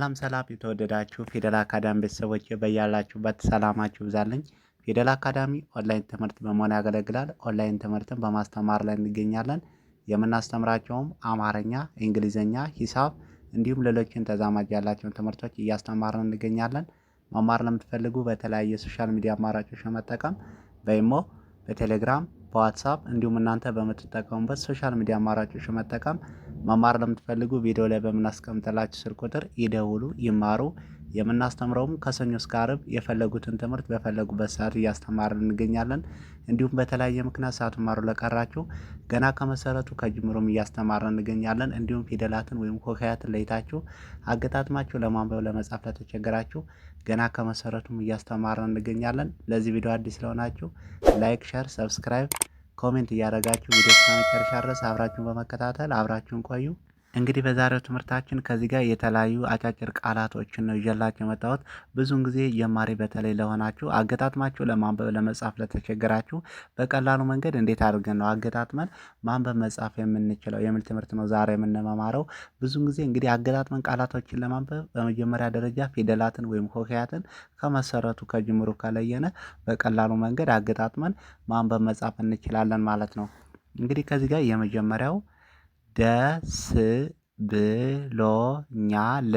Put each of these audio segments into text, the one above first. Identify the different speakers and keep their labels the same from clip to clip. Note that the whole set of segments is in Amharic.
Speaker 1: ሰላም የተወደዳችሁ ፊደል አካዳሚ ቤተሰቦች በያላችሁበት ሰላማችሁ ይብዛልኝ። ፊደል አካዳሚ ኦንላይን ትምህርት በመሆን ያገለግላል። ኦንላይን ትምህርትን በማስተማር ላይ እንገኛለን። የምናስተምራቸውም አማርኛ፣ እንግሊዝኛ፣ ሂሳብ እንዲሁም ሌሎችን ተዛማጅ ያላቸውን ትምህርቶች እያስተማርን እንገኛለን። መማር ለምትፈልጉ በተለያየ ሶሻል ሚዲያ አማራጮች በመጠቀም በኢሞ፣ በቴሌግራም፣ በዋትሳፕ እንዲሁም እናንተ በምትጠቀሙበት ሶሻል ሚዲያ አማራጮች በመጠቀም መማር ለምትፈልጉ ቪዲዮ ላይ በምናስቀምጥላችሁ ስልክ ቁጥር ይደውሉ፣ ይማሩ። የምናስተምረውም ከሰኞ እስከ ዓርብ የፈለጉትን ትምህርት በፈለጉበት ሰዓት እያስተማርን እንገኛለን። እንዲሁም በተለያየ ምክንያት ሳትማሩ ለቀራችሁ ገና ከመሰረቱ ከጅምሩም እያስተማርን እንገኛለን። እንዲሁም ፊደላትን ወይም ሆሄያትን ለይታችሁ አገጣጥማችሁ ለማንበብ ለመጻፍ ለተቸገራችሁ ገና ከመሰረቱም እያስተማርን እንገኛለን። ለዚህ ቪዲዮ አዲስ ስለሆናችሁ ላይክ፣ ሸር፣ ሰብስክራይብ፣ ኮሜንት እያደረጋችሁ ቪዲዮ እስከ መጨረሻ ድረስ አብራችሁን በመከታተል አብራችሁን ቆዩ። እንግዲህ በዛሬው ትምህርታችን ከዚህ ጋር የተለያዩ አጫጭር ቃላቶችን ነው ይዤላችሁ የመጣሁት። ብዙውን ጊዜ ጀማሪ በተለይ ለሆናችሁ አገጣጥማችሁ ለማንበብ ለመጻፍ ለተቸገራችሁ በቀላሉ መንገድ እንዴት አድርገን ነው አገጣጥመን ማንበብ መጻፍ የምንችለው የሚል ትምህርት ነው ዛሬ የምንማማረው። ብዙውን ጊዜ እንግዲህ አገጣጥመን ቃላቶችን ለማንበብ በመጀመሪያ ደረጃ ፊደላትን ወይም ሆሄያትን ከመሰረቱ ከጅምሩ ከለየነ በቀላሉ መንገድ አገጣጥመን ማንበብ መጻፍ እንችላለን ማለት ነው። እንግዲህ ከዚህ ጋር የመጀመሪያው ደስ ብሎኛል፣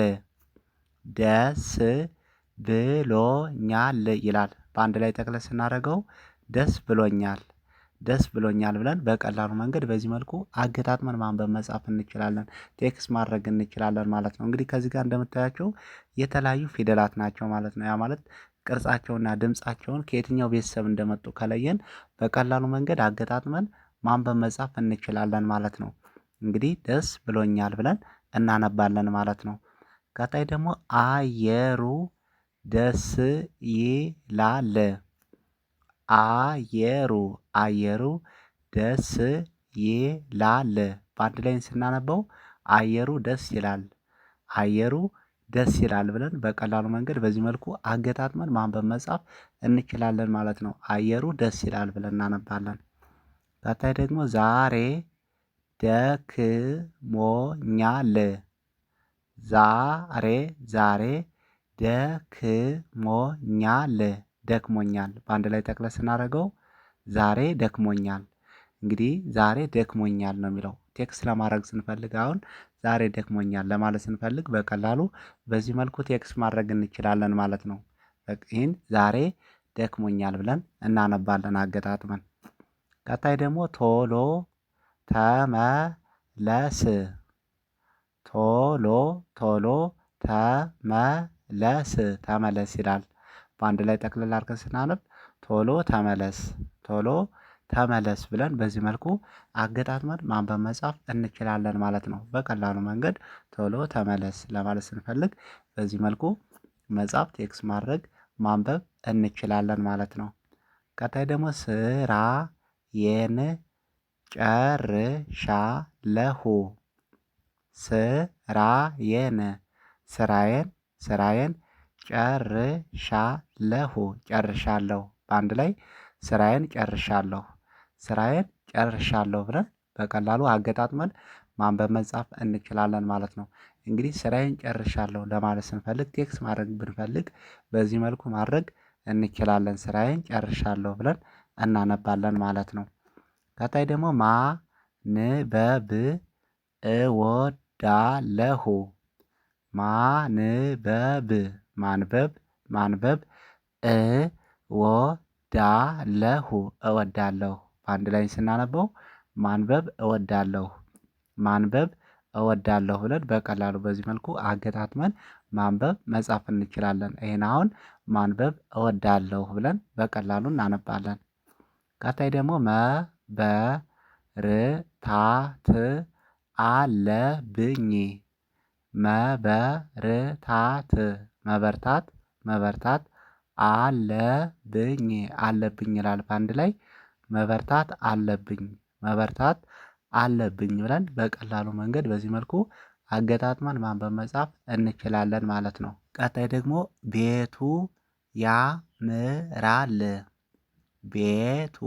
Speaker 1: ደስ ብሎኛል ይላል። በአንድ ላይ ጠቅለል ስናደርገው ደስ ብሎኛል፣ ደስ ብሎኛል ብለን በቀላሉ መንገድ በዚህ መልኩ አገጣጥመን ማንበብ መጻፍ እንችላለን፣ ቴክስት ማድረግ እንችላለን ማለት ነው። እንግዲህ ከዚህ ጋር እንደምታያቸው የተለያዩ ፊደላት ናቸው ማለት ነው። ያ ማለት ቅርጻቸውና ድምጻቸውን ከየትኛው ቤተሰብ እንደመጡ ከለየን በቀላሉ መንገድ አገጣጥመን ማንበብ መጻፍ እንችላለን ማለት ነው። እንግዲህ ደስ ብሎኛል ብለን እናነባለን ማለት ነው። ቀጣይ ደግሞ አየሩ ደስ ይላል፣ አየሩ ደስ ይላል። በአንድ ላይ ስናነበው አየሩ ደስ ይላል፣ አየሩ ደስ ይላል ብለን በቀላሉ መንገድ በዚህ መልኩ አገጣጥመን ማንበብ መጻፍ እንችላለን ማለት ነው። አየሩ ደስ ይላል ብለን እናነባለን። ቀጣይ ደግሞ ዛሬ ደክሞኛል፣ ዛሬ ደክሞኛል፣ ደክሞኛል። በአንድ ላይ ጠቅለል ስናደርገው ዛሬ ደክሞኛል። እንግዲህ ዛሬ ደክሞኛል ነው የሚለው። ቴክስት ለማድረግ ስንፈልግ አሁን ዛሬ ደክሞኛል ለማለት ስንፈልግ በቀላሉ በዚህ መልኩ ቴክስት ማድረግ እንችላለን ማለት ነው። ይህን ዛሬ ደክሞኛል ብለን እናነባለን አገጣጥመን። ቀጣይ ደግሞ ቶሎ ተመለስ፣ ቶሎ ተመለስ ይላል። በአንድ ላይ ጠቅልል አድርገን ስናነብ ቶሎ ተመለስ ብለን በዚህ መልኩ አገጣጥመን ማንበብ መጻፍ እንችላለን ማለት ነው። በቀላሉ መንገድ ቶሎ ተመለስ ለማለት ስንፈልግ በዚህ መልኩ መጻፍ፣ ቴክስት ማድረግ፣ ማንበብ እንችላለን ማለት ነው። ቀጣይ ደግሞ ስራዬን ጨርሻለሁ፣ ስራዬን ጨርሻለሁ። በአንድ ላይ ስራዬን ጨርሻለሁ ብለን በቀላሉ አገጣጥመን ማንበብ መጻፍ እንችላለን ማለት ነው። እንግዲህ ስራዬን ጨርሻለሁ ለማለት ስንፈልግ ቴክስት ማድረግ ብንፈልግ በዚህ መልኩ ማድረግ እንችላለን። ስራዬን ጨርሻለሁ ብለን እናነባለን ማለት ነው። ቀጣይ ደግሞ ማንበብ እወዳለሁ፣ ማንበብ እወዳለሁ። በአንድ ላይ ስናነበው ማንበብ እወዳለሁ ብለን በቀላሉ በዚህ መልኩ አገጣጥመን ማንበብ መጻፍ እንችላለን። ይሄን አሁን ማንበብ እወዳለሁ ብለን በቀላሉ እናነባለን። ቀጣይ ደግሞ መበርታት አለብኝ፣ መበርታት አለብኝ ይላል። በአንድ ላይ መበርታት አለብኝ ብለን በቀላሉ መንገድ በዚህ መልኩ አገጣጥመን ማንበብ መጻፍ እንችላለን ማለት ነው። ቀጣይ ደግሞ ቤቱ ያምራል፣ ቤቱ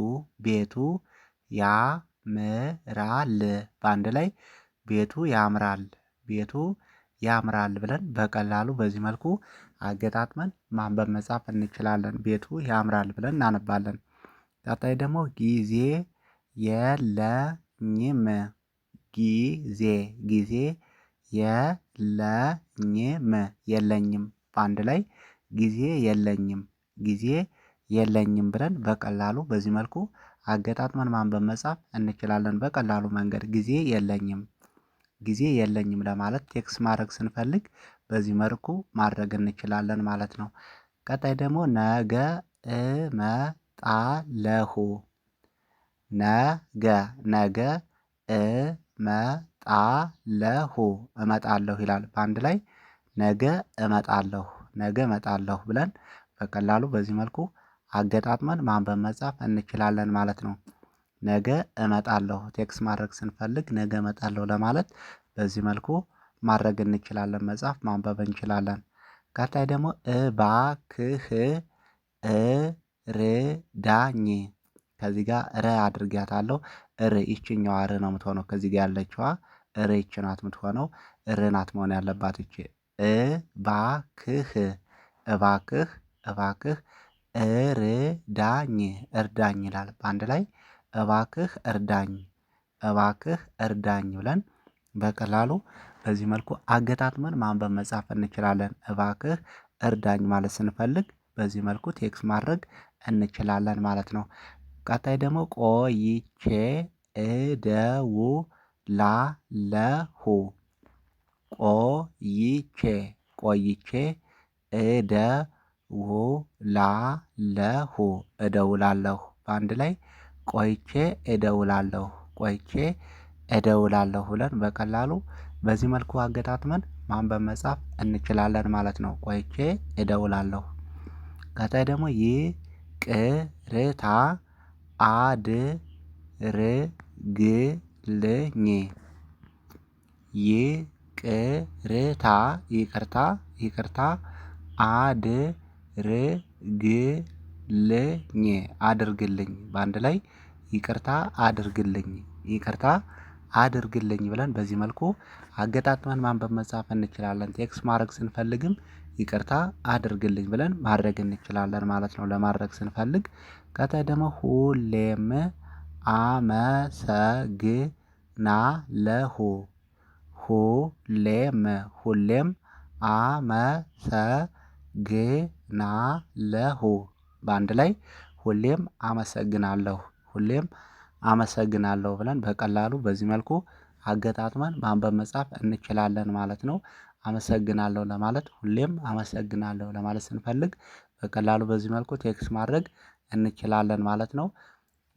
Speaker 1: ያምራል። በአንድ ላይ ቤቱ ያምራል ያምራል ብለን በቀላሉ በዚህ መልኩ አገጣጥመን ማንበብ መጻፍ እንችላለን። ቤቱ ያምራል ብለን እናነባለን። ቀጣይ ደግሞ ጊዜ የለኝም ጊዜ ጊዜ የለኝም በአንድ ላይ ጊዜ የለኝም ብለን በቀላሉ በዚህ መልኩ አገጣጥመን ማንበብ መጻፍ እንችላለን። በቀላሉ መንገድ ጊዜ የለኝም ለማለት ቴክስት ማድረግ ስንፈልግ በዚህ መልኩ ማድረግ እንችላለን ማለት ነው። ቀጣይ ደግሞ ነገ እመጣለሁ ነገ እመጣለሁ ይላል በአንድ ላይ ነገ እመጣለሁ ብለን በቀላሉ በዚህ መልኩ አገጣጥመን ማንበብ መጻፍ እንችላለን ማለት ነው። ነገ እመጣለሁ ቴክስት ማድረግ ስንፈልግ ነገ እመጣለሁ ለማለት በዚህ መልኩ ማድረግ እንችላለን መጻፍ ማንበብ እንችላለን። ቀጣይ ደግሞ እባክህ እርዳኝ ከዚህ ጋር ረ አድርጊያታለሁ ይቺኛዋ ር ነው የምትሆነው ከዚህ ጋር ያለችዋ ር ይቺ ናት የምትሆነው ር ናት መሆን ያለባት ይቺ እባክህ እባክህ እርዳኝ ይላል በአንድ ላይ እባክህ እርዳኝ ብለን በቀላሉ በዚህ መልኩ አገጣጥመን ማንበብ መጻፍ እንችላለን። እባክህ እርዳኝ ማለት ስንፈልግ በዚህ መልኩ ቴክስት ማድረግ እንችላለን ማለት ነው። ቀጣይ ደግሞ ቆይቼ እደውላለሁ ቆይቼ እደውላለሁ በአንድ ላይ ቆይቼ እደውላለሁ ብለን በቀላሉ በዚህ መልኩ አገጣጥመን ማንበብ መጻፍ እንችላለን ማለት ነው። ቆይቼ እደውላለሁ። ቀጣይ ደግሞ ይቅርታ አድርግልኝ ይቅርታ አድርግልኝ በአንድ ላይ ይቅርታ አድርግልኝ ብለን በዚህ መልኩ አገጣጥመን ማንበብ መጻፍ እንችላለን። ቴክስት ማድረግ ስንፈልግም ይቅርታ አድርግልኝ ብለን ማድረግ እንችላለን ማለት ነው። ለማድረግ ስንፈልግ ቀጣይ ደግሞ ሁሌም አመሰግናለሁ ሁሌም አመሰግናለሁ በአንድ ላይ ሁሌም አመሰግናለሁ ብለን በቀላሉ በዚህ መልኩ አገጣጥመን ማንበብ መጻፍ እንችላለን ማለት ነው። አመሰግናለሁ ለማለት ሁሌም አመሰግናለሁ ለማለት ስንፈልግ በቀላሉ በዚህ መልኩ ቴክስት ማድረግ እንችላለን ማለት ነው።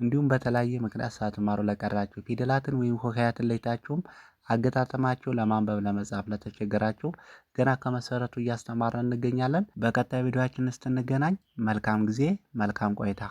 Speaker 1: እንዲሁም በተለያየ ምክንያት ሳትማሩ ለቀራችሁ ፊደላትን ወይም ሆሄያትን ለይታችሁም አገጣጠማችሁ ለማንበብ ለመጻፍ ለተቸገራችሁ ገና ከመሰረቱ እያስተማርን እንገኛለን። በቀጣይ ቪዲዮአችን እስክንገናኝ መልካም ጊዜ መልካም ቆይታ